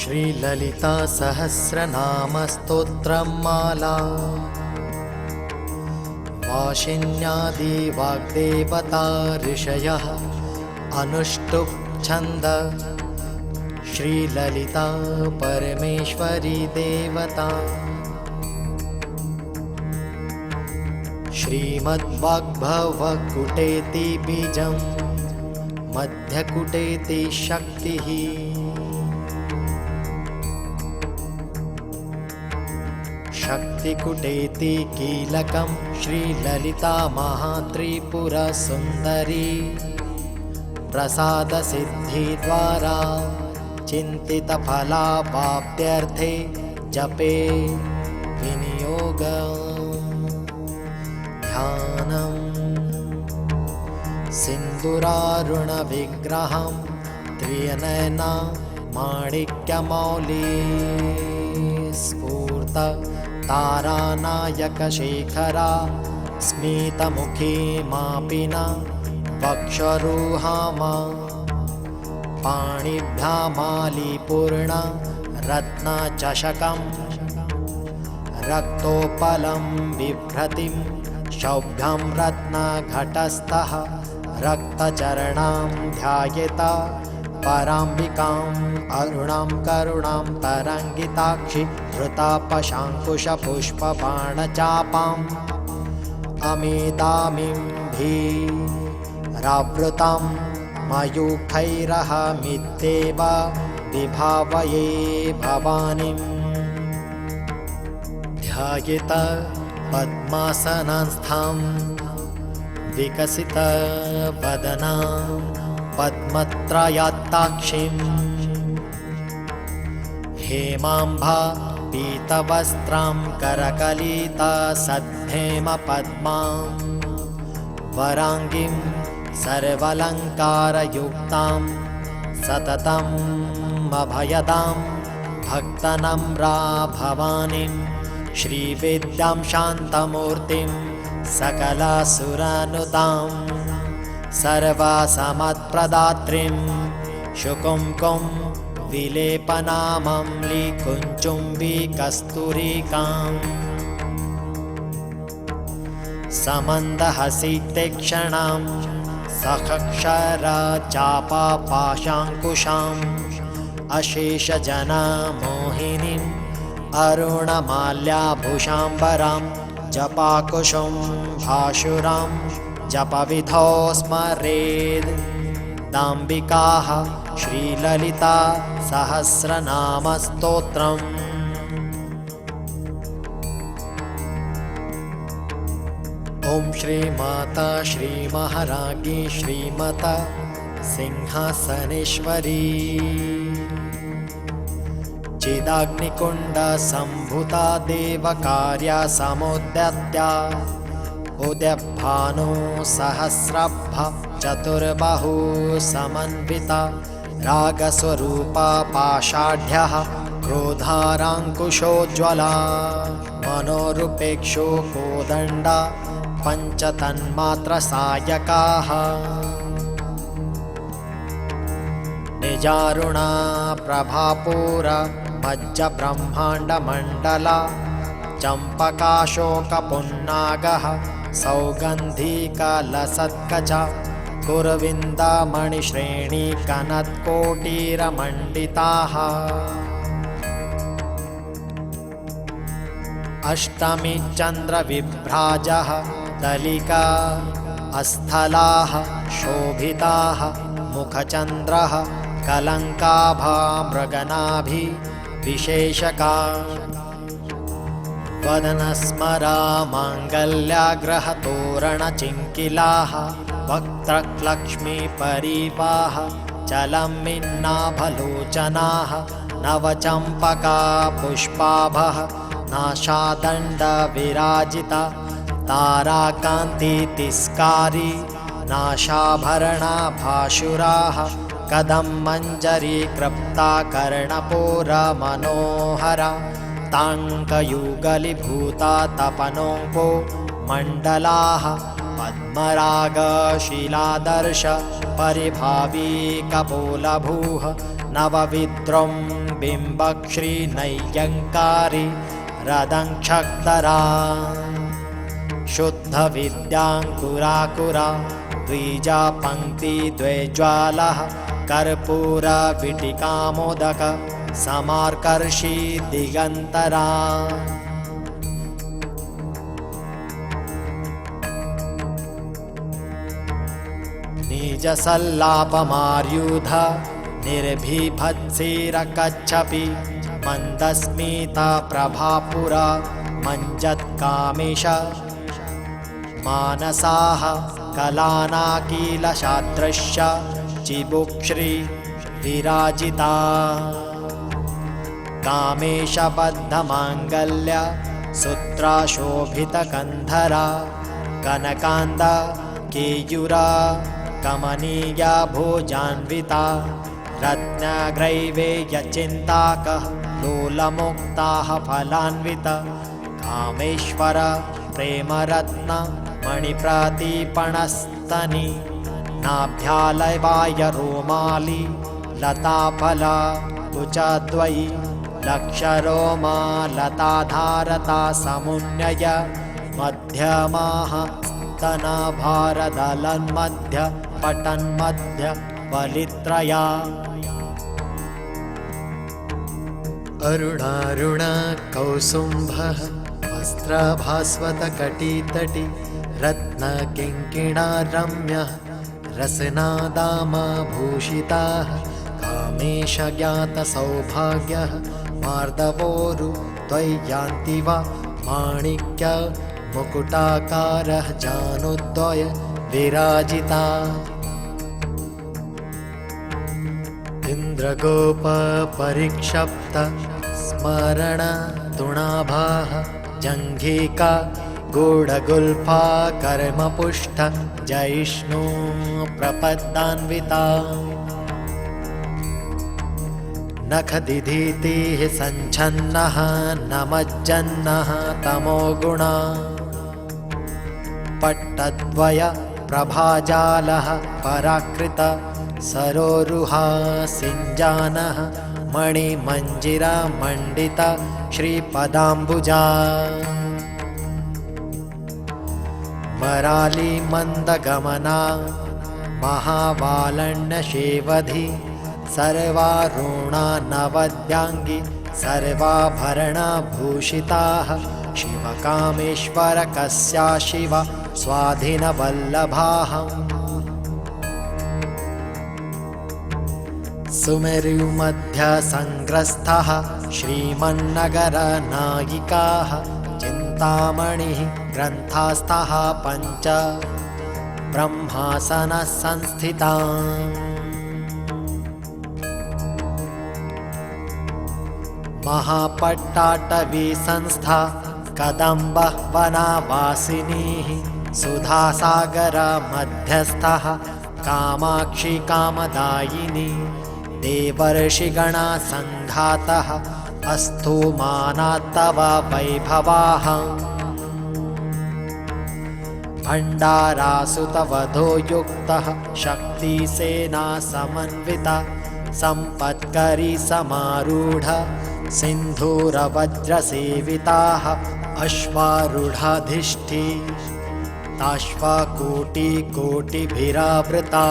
श्रीललिता सहस्रनामस्तोत्रमाला वाशिन्यादि वाग्देवता ऋषयः अनुष्टुप् छन्द श्रीललिता परमेश्वरी देवता श्रीमद्वाग्भवकुटेति बीजं मध्यकुटेति शक्तिः शक्तिकुटेति कीलकं श्रीललिता महात्रिपुरसुन्दरी प्रसादसिद्धिद्वारा चिन्तितफलाप्त्यर्थे जपे विनियोग ध्यानम् सिन्दूरारुणविग्रहं त्रिनयना माणिक्यमौली स्फूर्त तारानायकशेखरा स्मितमुखी मापिना वक्षरुहामा पाणिभ्यामालीपूर्ण रत्नचषकं रक्तोपलं बिभ्रतिं शौभ्यं रत्नघटस्थः रक्तचरणां ध्यायेत पराम्बिकाम् अरुणां करुणां तरङ्गिताक्षि धृतापशाङ्कुशपुष्पबाणचापाम् अमेदामिं धीरावृतां मयूखैरहमित्येव विभावये भवानीं ध्यायेत पद्मासनस्थां विकसितवदनां पद्मत्रयात्ताक्षीं हेमाम्भा पीतवस्त्रां करकलितसद्धेमपद्मां वराङ्गीं सर्वालङ्कारयुक्तां सततम् अभयदां भक्तनम्रा भवानीं श्रीविद्यां शान्तमूर्तिं सकलासुरानुदां सर्वसमत्प्रदात्रीं शुकुङ्कुं विलेपनामम्लिकुञ्चुम्बिकस्तूरिकाम् समन्दहसितेक्षणां सखक्षरचापापाशाङ्कुशाम् अशेषजनमोहिनीम् अरुणमाल्याभूषाम्बरां जपाकुशुं भाशुरां जपविधौ स्मरेद् दाम्बिकाः श्रीललिता सहस्रनामस्तोत्रम् ॐ श्रीमाता श्रीमहाराज्ञी श्रीमता सिंहासनेश्वरी चिदाग्निकुण्डसम्भूता देवकार्या समुद्यत्या उद्यभानो सहस्रभ चतुर्बाहु समन्विता रागस्वरूपा पाषाढ्यः क्रोधाराङ्कुशोज्ज्वला मनोरुपेक्षो कोदण्डा पञ्चतन्मात्रसायकाः निजारुणा प्रभापूरा मज्जब्रह्माण्डमण्डला चम्पकाशोकपुन्नागः सौगन्धिकलसत्कचा कुरविन्दामणिश्रेणीकनत्कोटिरमण्डिताः अष्टमी चन्द्रविभ्राजः दलिका अस्थलाः शोभिताः मुखचन्द्रः कलङ्काभा मृगनाभि विशेषका वदनस्मरा माङ्गल्याग्रहतोरणचिङ्किलाः वक्त्रलक्ष्मीपरीपाः चलमिन्नाभलोचनाः नवचम्पका पुष्पाभः नाशादण्डविराजिता ताराकान्तितिस्कारी नाशाभरणाभाशुराः कदम्मञ्जरी कृप्ता कर्णपूरमनोहरा ताङ्कयुगलीभूता तपनोङ्को मण्डलाः पद्मरागशीलादर्श परिभावी कपोलभूः नवविद्रुं बिम्बक्श्रीनय्यङ्कारी रदङ्क्षक्तरा शुद्धविद्याङ्कुराकुरा द्विजा पङ्क्तिद्वैज्वालः कर्पूरविटिकामोदक समार्कर्षी दिगन्तरा निजसल्लापमार्युध निर्भीभत्सिरकच्छपि मन्दस्मिता प्रभापुरा मञ्जत्कामेश मानसाः कलानाकीलशादृश्य चिबुक्श्री विराजिता कामेशबद्धमाङ्गल्य सूत्राशोभितकन्धरा कनकान्द केयूरा कमनीया भोजान्विता रत्नग्रैवेयचिन्ताकः लोलमुक्ताः फलान्वित कामेश्वर प्रेमरत्न मणिप्रतीपणस्तनि नाभ्यालवाय रोमाली लताफला कुचद्वयी लक्षरोमा लताधारता समुन्नय मध्यमाः स्तनभारदलन्मध्य पटन्मध्य बलित्रया अरुणारुण कौसुम्भः वस्त्रभास्वतकटितटी रत्नकिङ्किणारम्यः रसनादामभूषिताः कामेशज्ञातसौभाग्यः मार्दवोरु त्वय्यान्ति वा माणिक्य मुकुटाकारः जानुद्वय विराजिता इन्द्रगोपपरिक्षप्त स्मरण तुणाभाः जङ्घिका गूढगुल्फा कर्मपुष्ट जयिष्णु प्रपद्दान्विता नखदिधीतिः सञ्छन्नः नमज्जन्नः तमोगुणा पट्टद्वय प्रभाजालः पराकृत सरोरुहा सिञ्जानः मणिमञ्जिरा मण्डित श्रीपदाम्बुजा मराली मन्दगमना महावालण्यशेवधि सर्वारुणा नवद्याङ्गी सर्वाभरणभूषिताः शिवकामेश्वरकस्या शिव स्वाधीनवल्लभाः सुमेरुमध्यसङ्ग्रस्थः श्रीमन्नगरनायिकाः चिन्तामणिः ग्रन्थास्थः पञ्च ब्रह्मासनः संस्थिता महापट्टाटवी संस्था कदम्बः वनावासिनीः सुधासागर मध्यस्थः कामाक्षी कामदायिनी देवर्षिगणा सङ्घातः अस्तु मानात्तव वैभवाः भण्डारासुतवधो युक्तः शक्तिसेना समन्विता सम्पत्करी समारूढ सिन्धूरवज्रसेविताः अश्वारूढाधिष्ठी ताश्वकोटिकोटिभिरावृता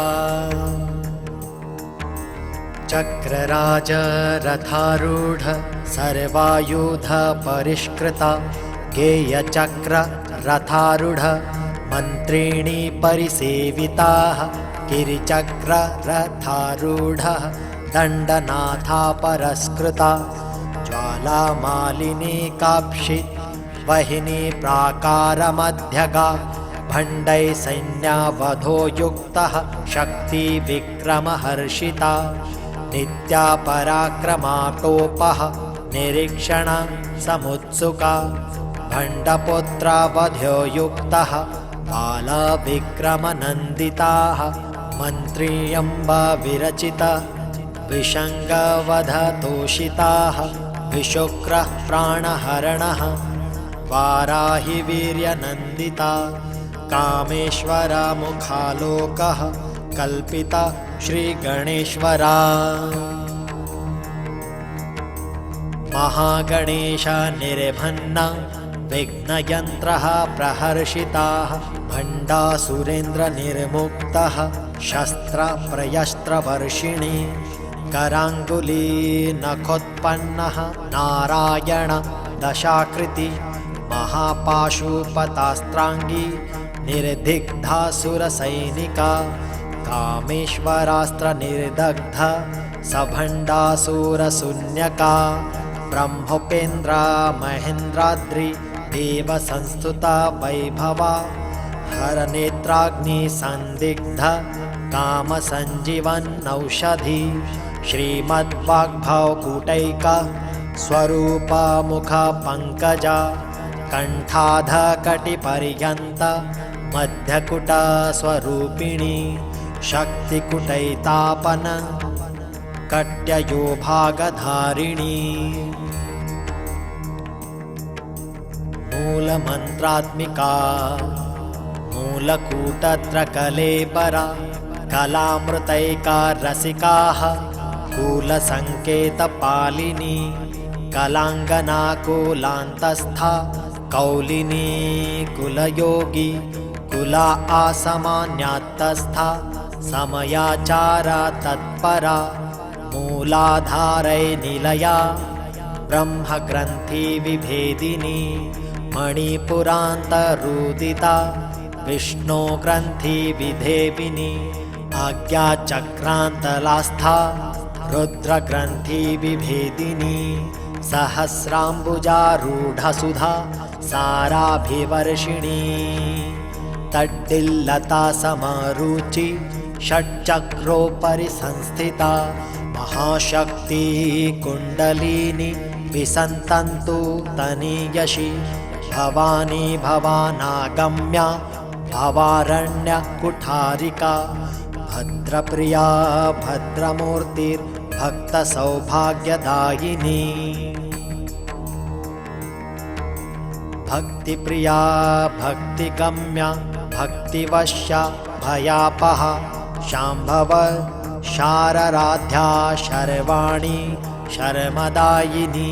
चक्रराजरथारूढ सर्वायुध परिष्कृता गेयचक्ररथारूढ मन्त्रिणी परिसेविताः गिरिचक्ररथारूढः दण्डनाथापरस्कृता ज्वालामालिनी काक्षि वहिनी प्राकारमध्यगा भण्डै सैन्यावधो युक्तः शक्तिविक्रमहर्षिता नित्यापराक्रमाटोपः निरीक्षण समुत्सुका भण्डपुत्रावध्यो युक्तः बालविक्रमनन्दिताः मन्त्रियम्बा विरचिता विषङ्गवधतोषिताः विशुक्रः प्राणहरणः वाराहि वीर्यनन्दिता कामेश्वरमुखालोकः कल्पिता श्रीगणेश्वरा महागणेश निर्भन्ना विघ्नयन्त्रः प्रहर्षिताः भण्डासुरेन्द्रनिर्मुक्तः शस्त्रप्रयस्त्रवर्षिणी कराङ्गुली नखोत्पन्नः नारायण दशाकृति महापाशुपतास्त्राङ्गी निर्दिग्धासुरसैनिका कामेश्वरास्त्रनिर्दग्ध सभण्डासुरशून्यका ब्रह्मोपेन्द्रा महेन्द्राद्रि देवसंस्तुता वैभवा हरनेत्राग्निसन्दिग्ध कामसञ्जीवनौषधी श्रीमद्वाग्भवकूटैका स्वरूपा मुखपङ्कजा कण्ठाधकटिपर्यन्त मध्यकुटस्वरूपिणी शक्तिकुटैतापन कट्ययोभागधारिणी मूलमन्त्रात्मिका मूलकूटत्रकलेबरा कलामृतैका रसिकाः कूलसङ्केतपालिनी कलाङ्गना कुलान्तस्था कौलिनी कुलयोगी कुला आसमान्यात्तस्था समयाचारा तत्परा मूलाधारै निलया ब्रह्मग्रन्थि विभेदिनी मणिपुरान्तरुदिता विष्णुग्रन्थि विधेविनी आज्ञाचक्रान्तलास्था रुद्रग्रन्थि विभेदिनी सहस्राम्बुजारूढसुधा साराभिवर्षिणी तड्डिल्लता समरुचि षट्चक्रोपरि संस्थिता महाशक्ति कुण्डलिनी विसन्तन्तु तनीयशी भवानी भवानागम्या भवारण्यकुठारिका भद्रप्रिया भद्रमूर्तिर्भक्तसौभाग्यदायिनी भक्तिप्रिया भक्तिगम्या भक्तिवश्या भयापहा शाम्भव शारराध्या शर्वाणी शर्मदायिनी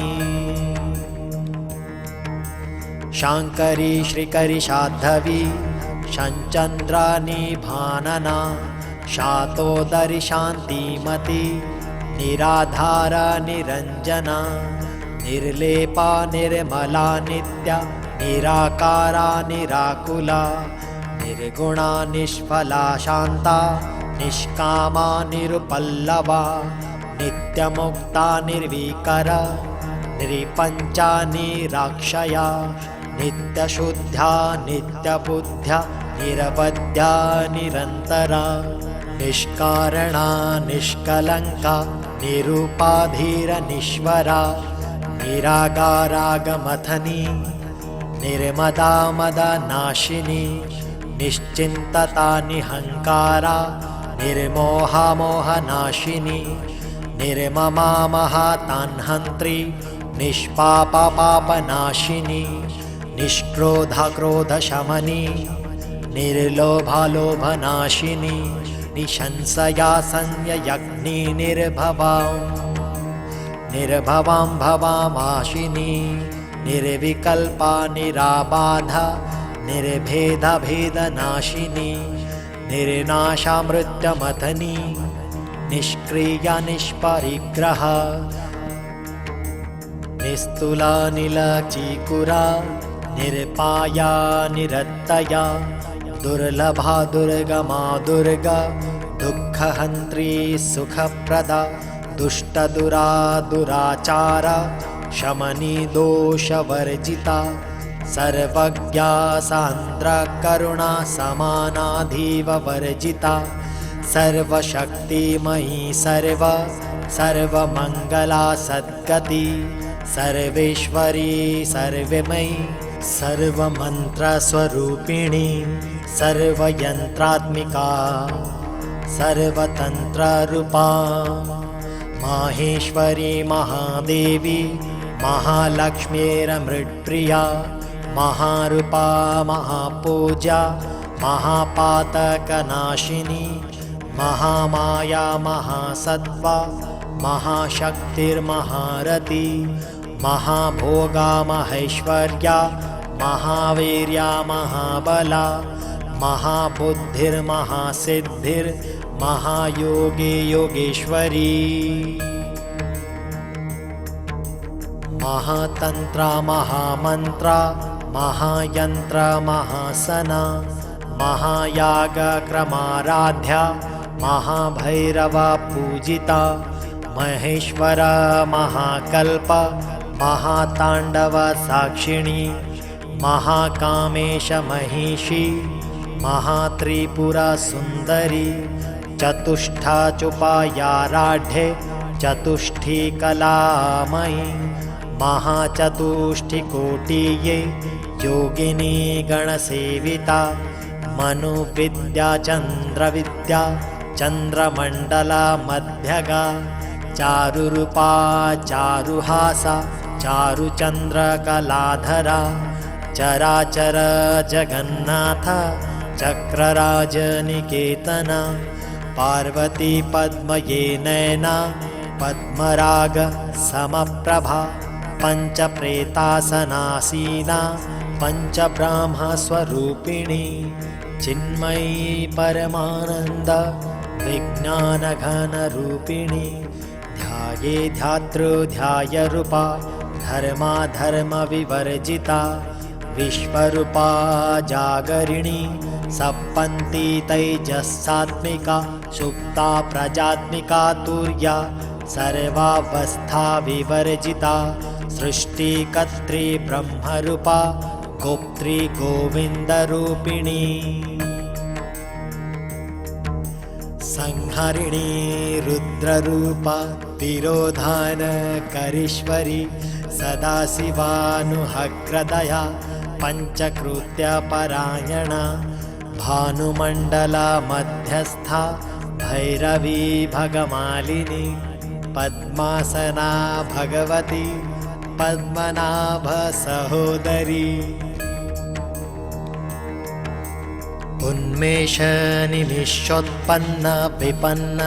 शाङ्करी श्रीकरी शाद्धवी शञ्चन्द्रानिभानना शातोदरि शान्तिमती निराधारा निरञ्जना निर्लेपा निर्मला नित्या निराकारा निराकुला निर्गुणा निष्फला शान्ता निष्कामा निरुपल्लवा नित्यमुक्ता निर्विकरा निरपञ्चा निराक्षया नित्यशुद्ध्या नित्यबुद्ध्या निरवध्या निरन्तरा निष्कारणा निष्कलङ्का निरुपाधिरनीश्वरा निरागारागमथनी निर्मदा मदनाशिनी निश्चिन्तता निहङ्कारा निर्मोहा मोहनाशिनी निर्ममा महातान्हन्त्री निष्पापा पापनाशिनी निष्क्रोधा क्रोधशमनी निर्लोभा लोभनाशिनी निशंसया संयज्ञी निर्भवां भवामाशिनी निर्विकल्पा निराबाधा निर्भेदभेदनाशिनी निर्नाशामृत्यमथनी निष्क्रिया निष्परिग्रह निस्तुला नीलचीकुरा निर्पाया निरत्तया दुर्लभा दुर्गमा दुर्गा दुःखहन्त्री सुखप्रदा दुष्टदुरा दुराचारा शमनी दोषवर्जिता सर्वज्ञा सान्द्रकरुणा समानाधीववर्जिता सर्वशक्तिमयी सर्वमङ्गला सद्गति सर्वेश्वरी सर्वमयी सर्वमन्त्रस्वरूपिणी सर्वयन्त्रात्मिका सर्वतन्त्ररूपा माहेश्वरी महादेवी महालक्ष्मीरमृत्प्रिया महारूपा महापूजा महापातकनाशिनी महामाया महासत्त्वा महाशक्तिर्महारती महाभोगा महेश्वर्या महावीर्या महाबला महाबुद्धिर्महासिद्धिर्महायोगी योगेश्वरी महातंत्रा महामंत्रा महायंत्र महासना महायागक्रमाराध्या महाभैरवा पूजिता महेश्वर महाकल्प महातांडव साक्षिणी महाकामेश महिषी महात्रिपुरा सुंदरी चतुष्ठा चुपायाराढ्ये चतुष्ठी कलामयी महाचतुष्टिकोटिये योगिनी गणसेविता मनुविद्या चंद्रविद्या चंद्रमंडला मध्यगा चारुरूपा चारुहासा चारुचंद्रकलाधरा चराचर जगन्नाथ चक्रराजनिकेतना पार्वती पद्मये नयना पद्मराग समप्रभा पंचप्रेतासनासीना पंचब्रह्मस्वरूपिणी चिन्मयी परमानंद विज्ञानघनरूपिणी ध्याये ध्यातृध्यायरूपा धर्माधर्मविवर्जिता विश्वरूपा जागरिणी सप्पन्ती तैजसात्मिका सुप्ता प्रजात्मिका तुर्या सर्वावस्था विवर्जिता सृष्टिकर्त्री ब्रह्मरूपा गोप्त्री गोविन्दरूपिणी संहरिणी रुद्ररूपा तिरोधानकरीश्वरी सदाशिवानुहग्रदया पंचकृत्यपरायणा भानुमण्डला मध्यस्था भैरवी भगमालिनी पद्मासना भगवती पद्मनाभ सहोदरी उन्मेष निमिषोत्पन्न विपन्न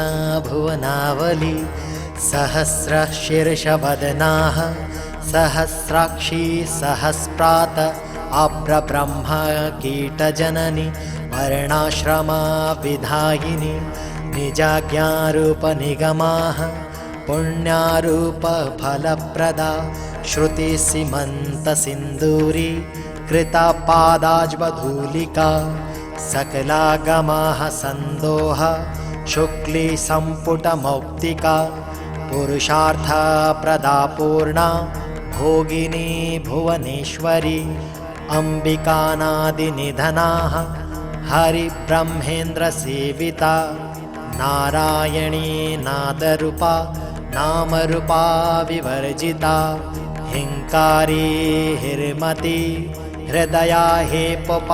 भुवनावली सहस्रशीर्षवदनाः सहस्राक्षी सहस्रात आप्रब्रह्म कीटजननी वर्णाश्रमविधायिनी निजाज्ञारूपनिगमाः पुण्यारूपफलप्रदा श्रुतिसीमन्तसिन्दूरी कृतापादाज्वधूलिका सकलागमाः सन्दोह शुक्ली सम्पुटमौक्तिका पुरुषार्थप्रदा पूर्णा भोगिनी भुवनेश्वरी अम्बिकानादिनिधनाः हरिब्रह्मेन्द्रसेविता नारायणी नादरूपा नामरूपा विवर्जिता हिंकारी हिर्मती हृदया हेपपादेयवर्जिता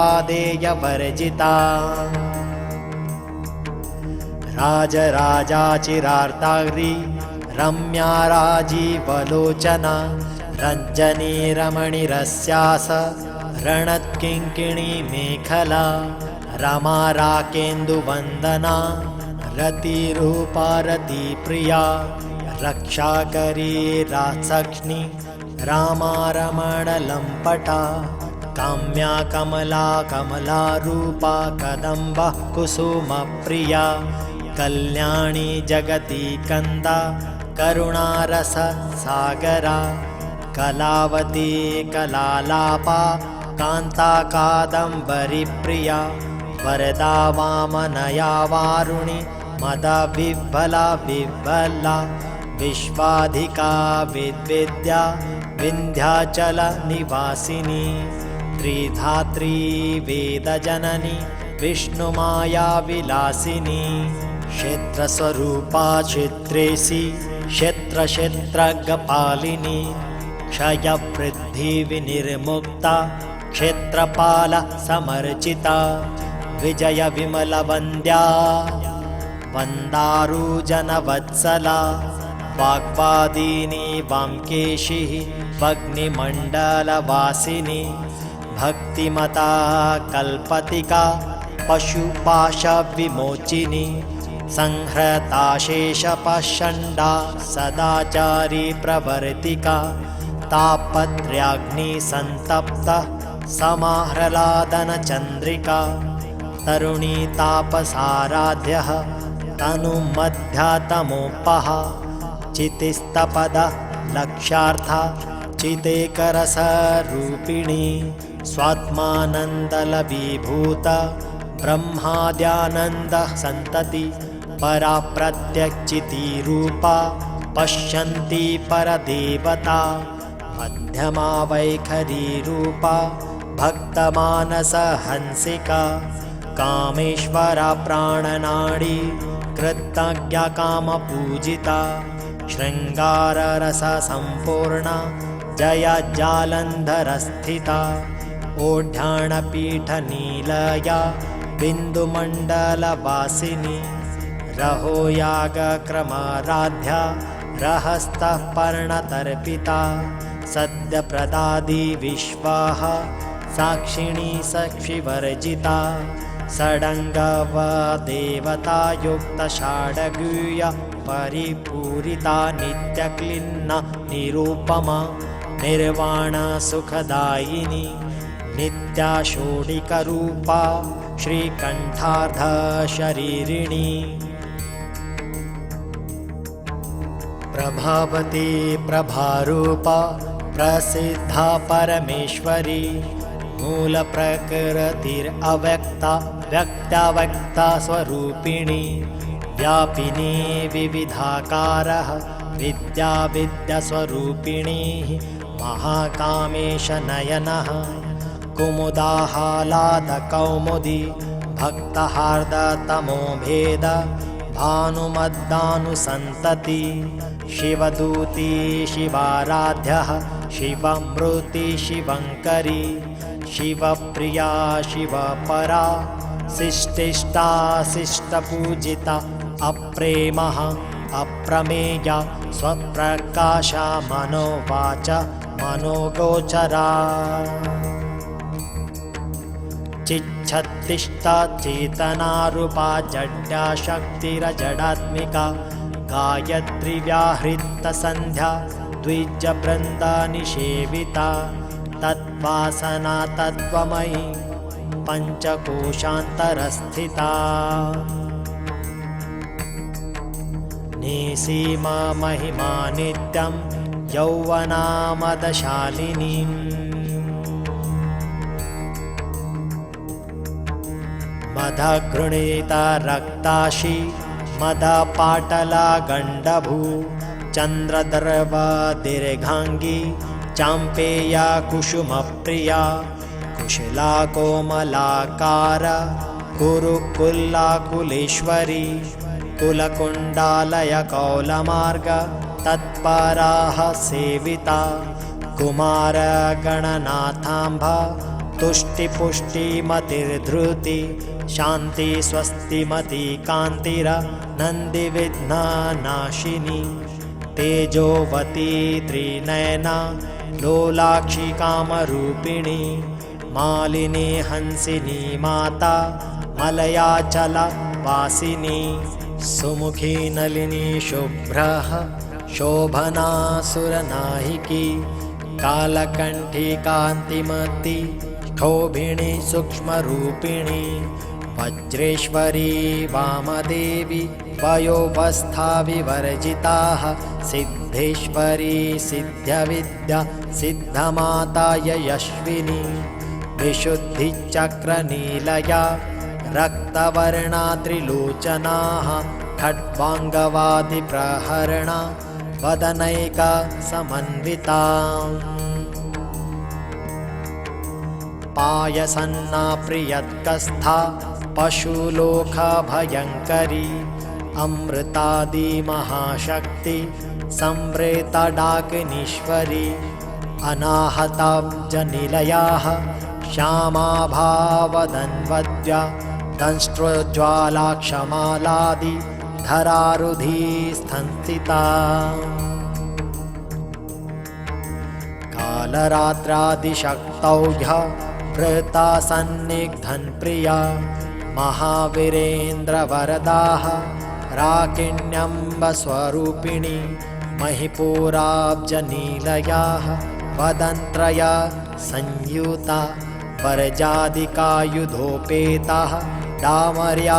राजराजाचिरार्ताग्री रम्या राजीवलोचना रञ्जनी रमणीरस्यास रणत्किङ्किणी मेखला रमा राकेन्दुवन्दना रतिरूपा रतिप्रिया रक्षाकरी रासक्ष्णी रामा रमणलम्पटा काम्या कमला कमलारूपा कदम्बः कुसुमप्रिया कल्याणी जगती कन्दा करुणारससागरा कलावती कलालापा कान्ता कादम्बरीप्रिया वरदा वामनया वारुणी मदा विह्वला विह्वला विश्वाधिका विद्विद्या विन्ध्याचल निवासिनी त्रिधात्री वेदजननी विष्णुमाया विलासिनी क्षेत्रस्वरूपा क्षेत्रेशी क्षेत्रक्षेत्रज्ञपालिनी क्षयवृद्धिविनिर्मुक्ता क्षेत्रपाल समर्चिता विजय विमलवन्द्या वन्दारुजनवत्सला वाग्वादिनी वामकेशिः वग्निमण्डलवासिनी भक्तिमता कल्पतिका पशुपाशविमोचिनी संहृता शेषपाषण्डा सदाचारी प्रवर्तिका तापत्र्याग्निसन्तप्त समाह्लादनचन्द्रिका तरुणी तापसाराध्यः तनुमध्यातमोपः चितिस्तपद लक्ष्यार्था चितेकरसरूपिणी स्वात्मानन्दलभीभूत ब्रह्माद्यानन्दः सन्तति परा प्रत्यक्षितिरूपा पश्यन्ति परदेवता मध्यमा वैखरीरूपा भक्तमानसहंसिका कामेश्वरा प्राणनाडी कृतज्ञा कामपूजिता शृङ्गाररससम्पूर्णा जया जालन्धरस्थिता ओढ्याणपीठनीलया बिन्दुमण्डलवासिनी रहो यागक्रमाराध्या रहस्तः पर्णतर्पिता सद्यप्रदादि विश्वाः साक्षिणी साक्षिवर्जिता षडङ्गवदेवतायुक्तषाडगीया परिपूरिता नित्यक्लिन्ना निरूपमा निर्वाणसुखदायिनी नित्या षोडिकरूपा श्रीकण्ठार्धशरीरिणी प्रभावती प्रभारूपा प्रसिद्धा परमेश्वरी मूलप्रकृतिरव्यक्ता व्यक्ताव्यक्ता स्वरूपिणी व्यापिनी विविधाकारः विद्या विद्यास्वरूपिणी महाकामेशनयनः कुमुदाहालादकौमुदी भक्तहार्दतमोभेद भानुमद्दानुसन्तति शिवदूती शिवाराध्यः शिवमृति शिवङ्करी शिवप्रिया शिवपरा शिष्टिष्टा शिष्टपूजिता अप्रेमः अप्रमेया स्वप्रकाशा मनोवाच मनोगोचरा चिच्छत्तिष्ठा चेतनारूपा जड्या शक्तिरजडात्मिका गायत्री व्याहृतसन्ध्या द्विजवृन्दानिषेविता तद्वासना तत्त्वमयी पञ्चकोशान्तरस्थिता निसीमा महिमा नित्यं यौवनामदशालिनी मदघृणीता रक्ताशी मदपाटला गण्डभू चन्द्रदर्वा दीर्घाङ्गी चाम्पेया कुसुमप्रिया कुशला कोमलाकार कुरुकुल्लाकुलेश्वरी कुलकुण्डालय कौलमार्ग तत्पराः सेविता कुमारगणनाथाम्भा तुष्टिपुष्टिमतिर्धृति शान्ति स्वस्तिमती कान्तिरनन्दिविघ्ननाशिनी तेजोवती त्रिनयना लोलाक्षी कामरूपिणी मालिनी हंसिनी माता मलयाचलवासिनी सुमुखी नलिनी शुभ्रः शोभना सुरनायिकी कालकण्ठी कान्तिमती क्षोभिणी सूक्ष्मरूपिणी वज्रेश्वरी वामदेवी वयोवस्था विवर्जिताः सिद्धेश्वरी सिद्धविद्या सिद्धमाता यशस्विनी विशुद्धिचक्रनीलया रक्तवर्णा त्रिलोचनाः खड्वाङ्गवादिप्रहरणा वदनैका समन्विता पायसन्ना प्रियत्कस्था पशुलोकभयङ्करी अमृतादि महाशक्ति संवृता डाकिनीश्वरी अनाहताब्जनिलयाः श्यामाभावदन्वद्या दंष्ट्रोज्ज्वालाक्षमालादि धरारुधी संस्थिता कालरात्रादिशक्तौघ्य वृता सन्निग्धन्प्रिया महावीरेन्द्रवरदाः राकिण्यम्बस्वरूपिणी महिपुराब्जनीलयाः वदन्त्रया संयुता वरजादिकायुधोपेताः डामर्याधिभिरावृता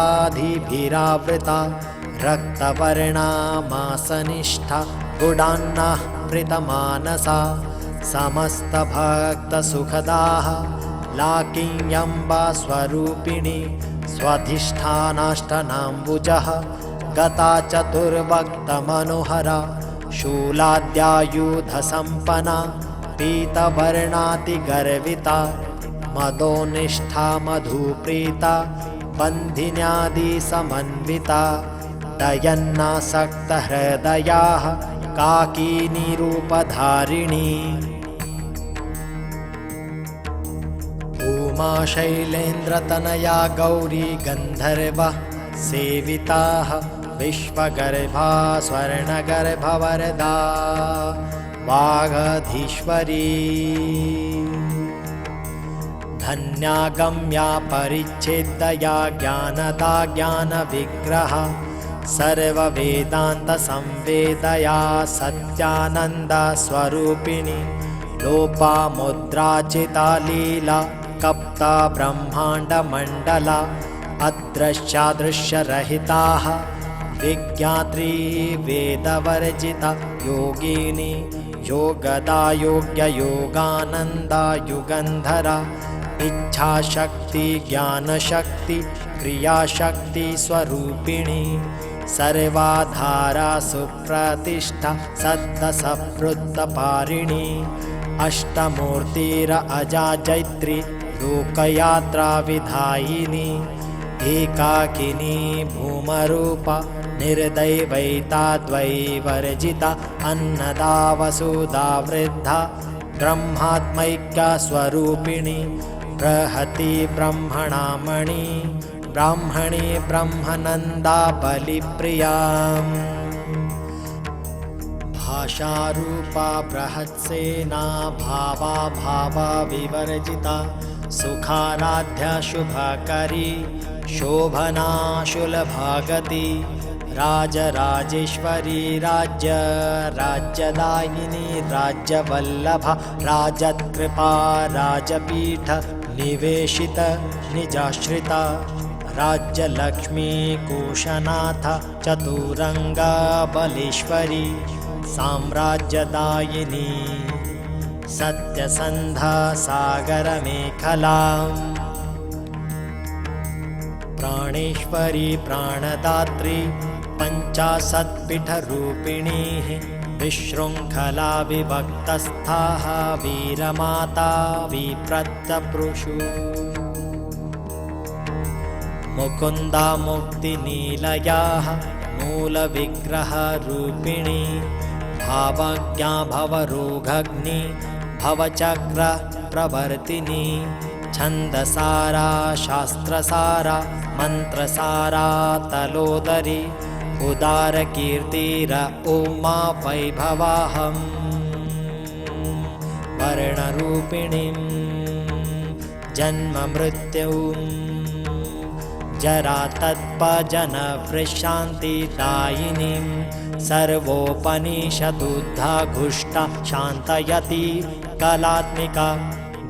रक्तवर्णामासनिष्ठा गुडान्नाः प्रीतमानसा समस्तभक्तसुखदाः लाकिन्यम्बा स्वरूपिणी स्वाधिष्ठानाष्टनाम्बुजः गता चतुर्भक्तमनोहरा शूलाद्यायुधसम्पन्ना पीतवर्णातिगर्विता मदोनिष्ठा मधुप्रीता बन्धिन्यादिसमन्विता दयन्नासक्तहृदयाः काकिनीरूपधारिणी उमा शैलेन्द्रतनया गौरी गन्धर्वः सेविताः विश्वगर्भा स्वर्णगर्भवरदा वागधीश्वरी धन्यागम्या परिच्छेदया ज्ञानदा ज्ञानविग्रहा सर्ववेदान्तसंवेदया सत्यानन्दा स्वरूपिणी लोपामुद्राचिता लीला कप्ता ब्रह्माण्डमण्डला अदृश्यादृश्यरहिताः विज्ञात्री वेदवर्जिता योगिनी योगदा योग्ययोगानन्दा युगन्धरा इच्छाशक्ति ज्ञानशक्ति क्रियाशक्ति स्वरूपिणी सर्वाधारा सुप्रतिष्ठा सद्दसवृत्तपारिणी अष्टमूर्तिर अजा जैत्री लोकयात्रा विधायिनी एकाकिनी भूमरूपा निर्दैवैता द्वैवर्जिता अन्नदा वसुधा वृद्धा ब्रह्मात्मैक्या स्वरूपिणी बृहति ब्रह्मणामणि ब्राह्मणी ब्रह्मनन्दा बलिप्रिया भाषारूपा बृहत्सेना भावा भावा विवर्जिता सुखाराध्या शुभकरी शोभना शूलभागति राजराजेश्वरी राज्यदायिनी राज्यवल्लभा राजत्कृपा राजपीठ निवेशित निजाश्रिता राज्यलक्ष्मी कुशनाथ चतुरंगा बलेश्वरी साम्राज्यदायिनी सत्यसन्धा सागरमेखला प्राणेश्वरी प्राणदात्री पञ्चाशत्पीठरूपिणीः विशृङ्खला विभक्तस्थाः वीरमाता विप्रत्यपुषु मुकुन्दा मुक्तिनीलयाः मूलविग्रहरूपिणी भावज्ञा भवरोगग्नि भवचक्र प्रवर्तिनी छन्दसारा शास्त्रसारा मन्त्रसारा तलोदरी उदारकीर्तिर उमा वैभवाहं वर्णरूपिणीं जन्ममृत्युं जरा तत्पजनवृशान्तिदायिनीं सर्वोपनिषदुद्धा घुष्टा शान्तयति कलात्मिका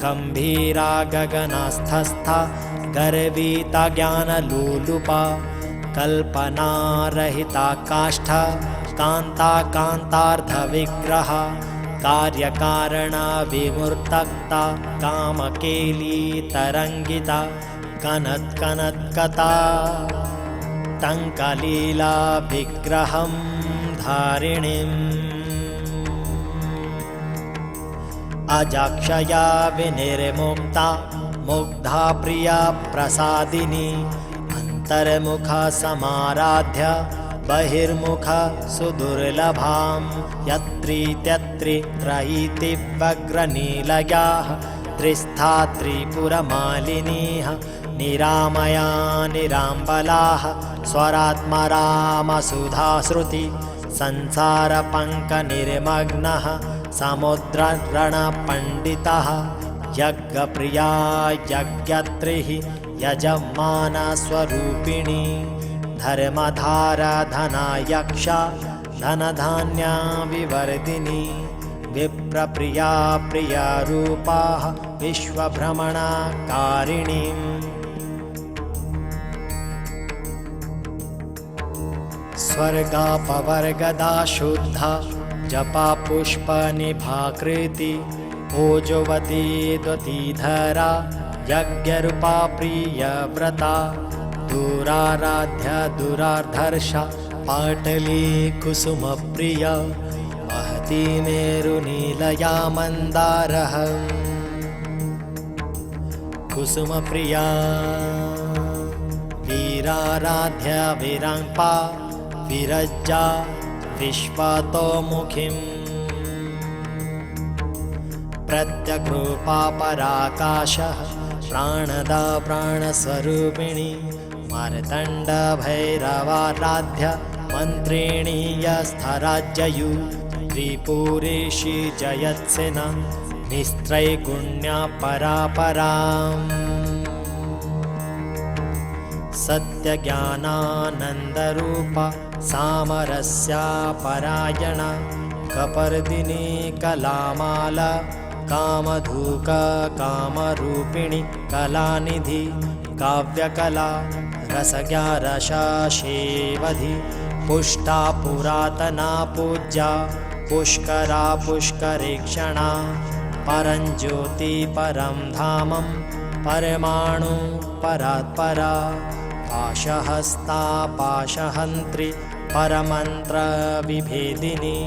गम्भीरा गगनस्थस्था गर्विता ज्ञानलोलुपा कल्पनारहिता काष्ठा कान्ता कान्तार्धविग्रहा कार्यकारणा विमूर्तक्ता कामकेली तरङ्गिता कनत्कनत्कता टङ्कलीला विग्रहं धारिणीम् अजाक्षया विनिर्मुक्ता मुग्धा प्रिया प्रसादिनी अन्तर्मुखा समाराध्य बहिर्मुखा सुदुर्लभां यत्रीत्यत्रि त्रयीतिव्यग्रनीलयाः त्रिस्था त्रिपुरमालिनीः निरामया निराम्बलाः स्वरात्मरामसुधाश्रुति संसारपङ्कनिर्मग्नः समुद्ररणपण्डितः यज्ञप्रिया यज्ञत्रिः यजमानस्वरूपिणी धर्मधारा धनायक्षा धनधान्या विवर्धिनी विप्रप्रिया प्रियरूपाः विश्वभ्रमणकारिणीम् स्वर्गापवर्गदा शुद्धा जपा पुष्पनिभाकृति ओजवती द्युतिधरा यज्ञरूपा प्रियव्रता दुराराध्य दुरार्धर्षा पाटली कुसुमप्रिया महती मेरुनीलया मन्दारः कुसुमप्रिया वीराराध्य विराङ्पा विरज्जा विश्वतोमुखीम् प्रत्यग्रूपा पराकाशः प्राणदा प्राणस्वरूपिणी मार्तण्डभैरवाराध्य मन्त्रिणी यस्थराज्ययु त्रिपुरेशी जयत्सेना निस्त्रैगुण्या परापराम् सत्यज्ञानानन्दरूपा सामरस्या परायणा कपर्दिनी कलामाला कामधूक कामरूपिणी कलानिधि काव्यकला रसज्ञा रसाशेवधि पुष्टा पुरातना पूज्या पुष्करा पुष्करेक्षणा परञ्ज्योति परं धामं परमाणु परात्परा पाशहस्ता पाशहन्त्री परमन्त्रविभेदिनी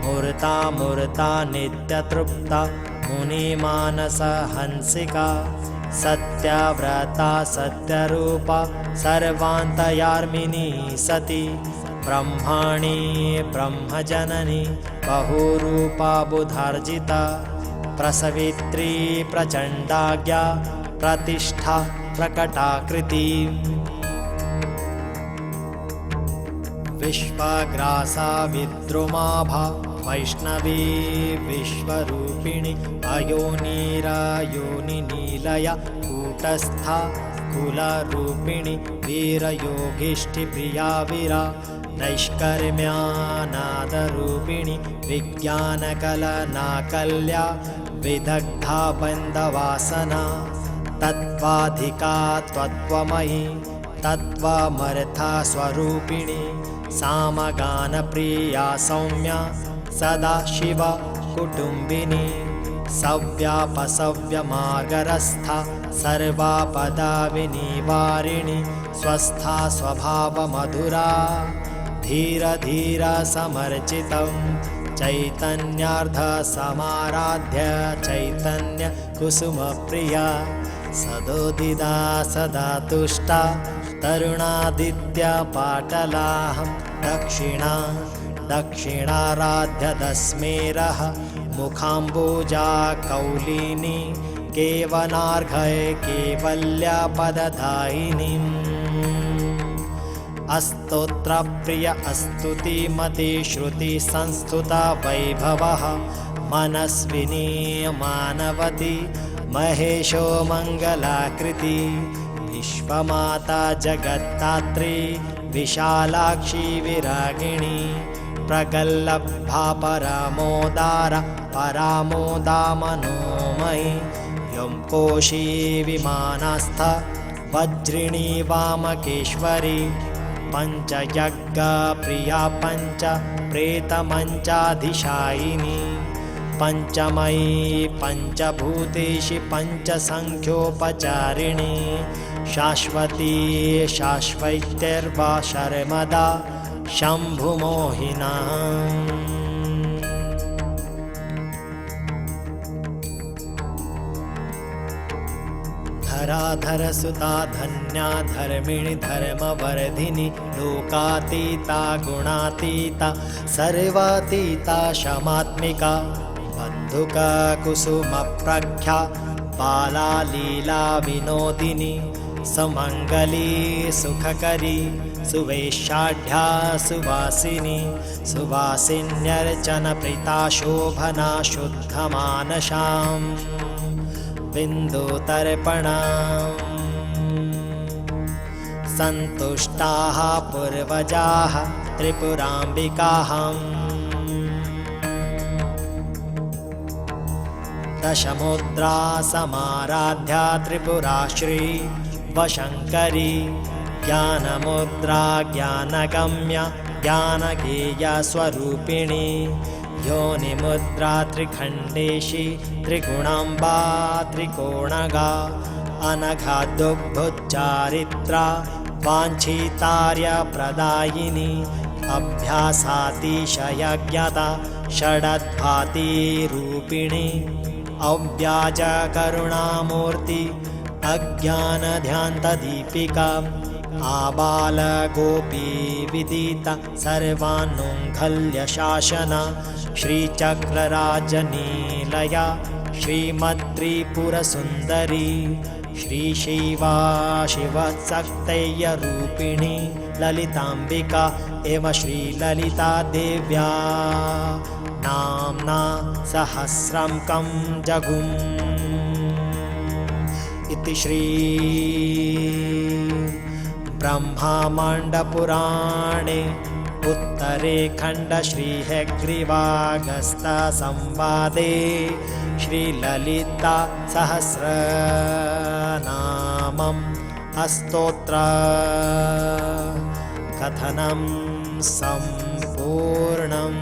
मूर्ता मूर्ता नित्यतृप्ता मुनिमानसहंसिका सत्यव्रता सत्यरूपा सर्वान्तर्यामिनी सती ब्रह्माणी ब्रह्मजननी बहुरूपा बुधार्जिता प्रसवित्री प्रचण्डाज्ञा प्रतिष्ठा प्रकटाकृति विश्वग्रासा विद्रुमाभा वैष्णवी विश्वरूपिणी अयोनिरयोनिनीलया कूटस्था कुलरूपिणी वीरयोगिष्ठिप्रिया वीरा नैष्कर्म्यानादरूपिणी विज्ञानकलनाकल्या विदग्धा बन्धवासना तत्त्वाधिका त्वत्त्वमयी तत्त्वमर्था स्वरूपिणी सामगानप्रिया सौम्या सदाशिव कुटुम्बिनी सव्यापसव्यमार्गरस्था सर्वापदा विनिवारिणी स्वस्था स्वभावमधुरा धीर धीर समर्चितं चैतन्यार्धसमाराध्य चैतन्य कुसुमप्रिया सदोदिता सदा तुष्टा तरुणादित्य पाटलाहं दक्षिणाराध्य दस्मेरः मुखाम्बुजा कौलिनी केवनार्घय केवल्यापददायिनीम् अस्तोत्रप्रिय अस्तुतिमती श्रुति संस्तुता वैभवः मनस्विनी मानवती महेशो मङ्गलाकृति विश्वमाता जगत्तात्री विशालाक्षी विरागिणी प्रगल्लभा परमोदारा परामोदा मनोमयी व्योमकोशी विमानस्थ वज्रिणी वामकेश्वरी पञ्चयज्ञप्रिया पञ्च प्रेतमञ्चाधिशायिनी पञ्चमयी पञ्चभूतेषु पञ्चसङ्ख्योपचारिणी शाश्वती शाश्वैत्यर्वा शर्मदा शम्भुमोहिना धराधरसुता धन्या धर्मिणी धर्मवर्धिनी लोकातीता गुणातीता सर्वातीता शमात्मिका बन्धुका कुसुमप्रख्या बाला लीला विनोदिनी सुमङ्गली सुखकरी सुवेशाढ्या सुवासिनी सुवासिन्यर्चनप्रीता शोभना शुद्धमानसाम् बिन्दुतर्पणा सन्तुष्टाः पूर्वजाः त्रिपुराम्बिकाहम् दशमुद्रा समाराध्या त्रिपुरा श्री वशङ्करी ज्ञानमुद्रा ज्ञानगम्या ज्ञानगेयस्वरूपिणी योनिमुद्रा त्रिखण्डेशी त्रिगुणाम्बा त्रिकोणगा अनघादुग्भुच्चारित्रा वाञ्छितार्यप्रदायिनी अभ्यासातिशयज्ञता षडद्भातिरूपिणी अव्याजकरुणामूर्ति अज्ञानध्यान्तदीपिका आबालगोपीविदिता सर्वानुङ्घल्यशासना श्रीचक्रराजनीलया श्रीमत्त्रिपुरसुन्दरी श्रीशिवा शिवशक्तय्यरूपिणी ललिताम्बिका एव श्रीललिता देव्या नाम्ना सहस्रं कं जगुम् इति श्री ब्रह्माण्डपुराणे उत्तरे खण्ड श्रीहयग्रीवागस्त्यसंवादे श्रीललिता सहस्रनामम् स्तोत्र कथनं सम्पूर्णम्।